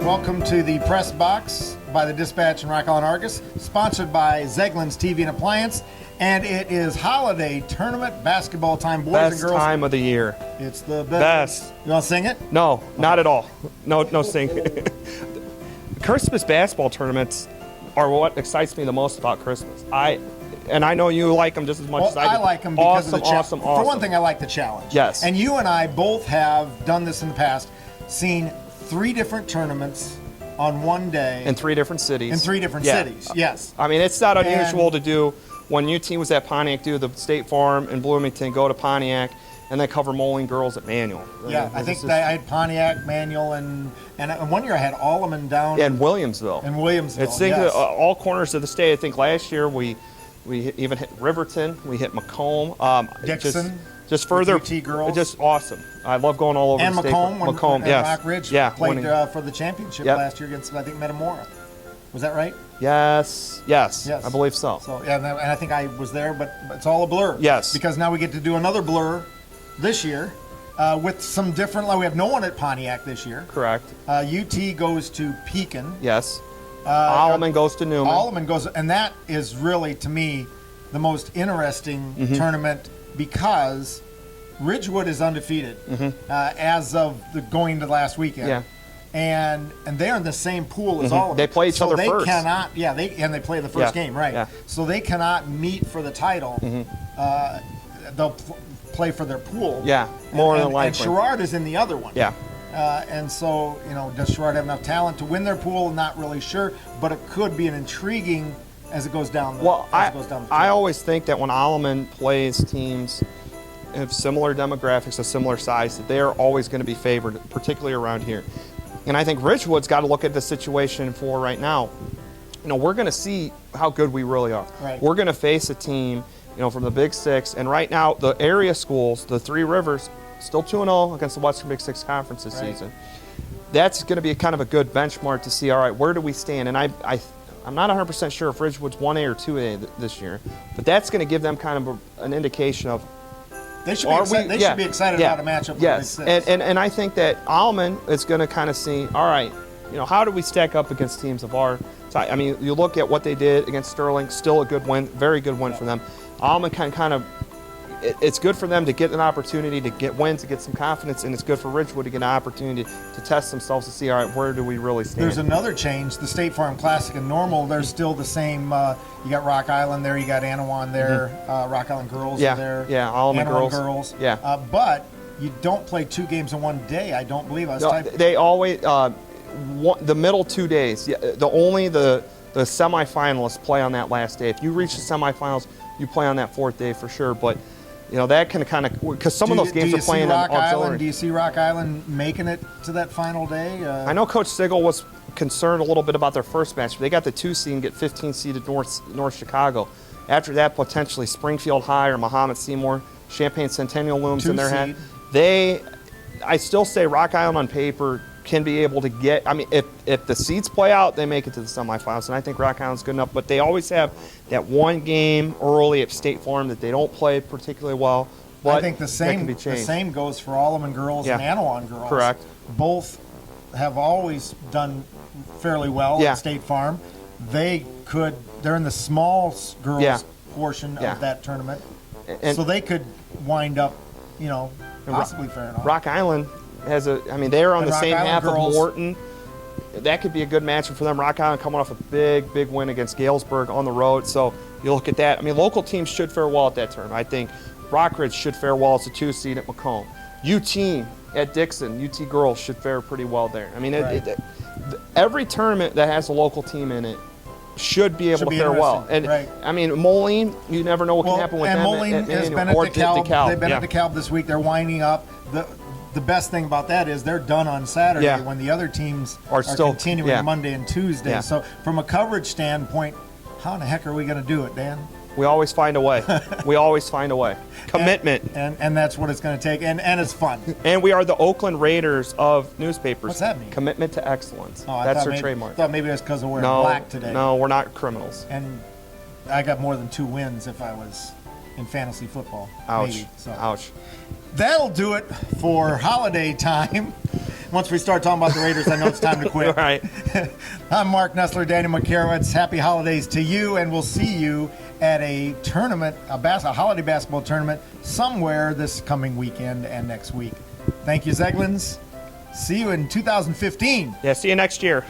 Welcome to the Press Box by the Dispatch and Rock Island Argus, sponsored by Zeglin's TV and Appliance, and it is holiday tournament basketball time, boys and girls. Best time of the year. It's the best. You want to sing it? No, not at all. No sing. Christmas basketball tournaments are what excites me the most about Christmas. I know you like them just as much as I do. I like them because of the challenge. Awesome. For one thing, I like the challenge. Yes. And you and I both have done this in the past, seen 3 different tournaments on one day. In 3 different cities. In 3 different cities, yes. I mean, it's not unusual to do, when UT was at Pontiac, do the State Farm in Bloomington, go to Pontiac, and then cover Moline girls at Manual. Yeah, I think I had Pontiac, Manual, and one year I had Alleman down. And Williamsville. It's yes. All corners of the state. I think last year we even hit Riverton, we hit Macomb. Dixon. Just further, UT girls. Just awesome. I love going all over and the state. Macomb, yes. Rock Ridge played for the championship last year against, I think, Metamora. Was that right? Yes, I believe so. So yeah, and I think I was there, but it's all a blur. Yes. Because now we get to do another blur this year with some different, we have no one at Pontiac this year. Correct. UT goes to Pekin. Yes. Alleman goes to Newman. Alleman goes, and that is really, to me, the most interesting tournament because Ridgewood is undefeated as of going to last weekend. Yeah. And they're in the same pool as all of them. They play each other first. So they cannot, they play the first game, right. Yeah. So they cannot meet for the title. They'll play for their pool. Yeah, more than likely. And Sherrard is in the other one. Yeah. And so, does Sherrard have enough talent to win their pool? Not really sure, but it could be an intriguing as it goes down the field. I always think that when Alleman plays teams of similar demographics, of similar size, that they are always going to be favored, particularly around here. And I think Ridgewood's got to look at the situation for right now. We're going to see how good we really are. Right. We're going to face a team, from the Big Six, and right now the area schools, the 3 Rivers, still 2-0 against the Western Big Six Conference this season. That's going to be kind of a good benchmark to see, all right, where do we stand? And I'm not 100% sure if Ridgewood's 1A or 2A this year, but that's going to give them kind of an indication of They should be excited about a matchup with the Big Six. And I think that Alleman is going to kind of see, all right, how do we stack up against teams of our size? I mean, you look at what they did against Sterling, still a good win, very good win for them. Alleman it's good for them to get an opportunity to get wins, to get some confidence, and it's good for Ridgewood to get an opportunity to test themselves to see, all right, where do we really stand? There's another change. The State Farm Classic and Normal, they're still the same. You got Rock Island there, you got Anawan there, Rock Island girls are there. Yeah, Alleman girls. Yeah. But you don't play 2 games in one day, I don't believe. They always, the middle 2 days, the semifinalists play on that last day. If you reach the semifinals, you play on that 4th day for sure. But that can kind of, because some of those games are playing on auxiliary. Do you see Rock Island making it to that final day? I know Coach Sigel was concerned a little bit about their first match. They got the 2 seed and get 15 seeded North Chicago. After that, potentially Springfield High or Muhammad Seymour, Champaign Centennial looms in their head. I still say Rock Island on paper can be able to get, if the seeds play out, they make it to the semifinals, and I think Rock Island's good enough, but they always have that one game early at State Farm that they don't play particularly well, but I think the same goes for Alleman girls and Anawan girls. Correct. Both have always done fairly well at State Farm. They're in the small girls portion of that tournament, so they could wind up, possibly fair enough. Rock Island they're on the same half of Morton. That could be a good matchup for them. Rock Island coming off a big win against Galesburg on the road. So you look at that. Local teams should fare well at that tournament. I think Rockridge should fare well as a 2 seed at Macomb. UT at Dixon, UT girls should fare pretty well there. Every tournament that has a local team in it should be able to fare well. And Moline, you never know what can happen with them. And Moline has been at DeKalb. They've been at DeKalb this week. They're winding up. The best thing about that is they're done on Saturday when the other teams are still continuing Monday and Tuesday. Yeah. So from a coverage standpoint, how in the heck are we going to do it, Dan? We always find a way. We always find a way. Commitment. And that's what it's going to take. And it's fun. And we are the Oakland Raiders of newspapers. What's that mean? Commitment to excellence. Oh, that's their trademark. I thought maybe that's because we're wearing black today. No, we're not criminals. And I got more than 2 wins if I was in fantasy football. Ouch. Maybe, so. Ouch. That'll do it for holiday time. Once we start talking about the Raiders, I know it's time to quit. Right. I'm Marc Nesseler, Daniel Makarewicz. Happy holidays to you, and we'll see you at a tournament, a holiday basketball tournament somewhere this coming weekend and next week. Thank you, Zeglins. See you in 2015. Yeah, see you next year.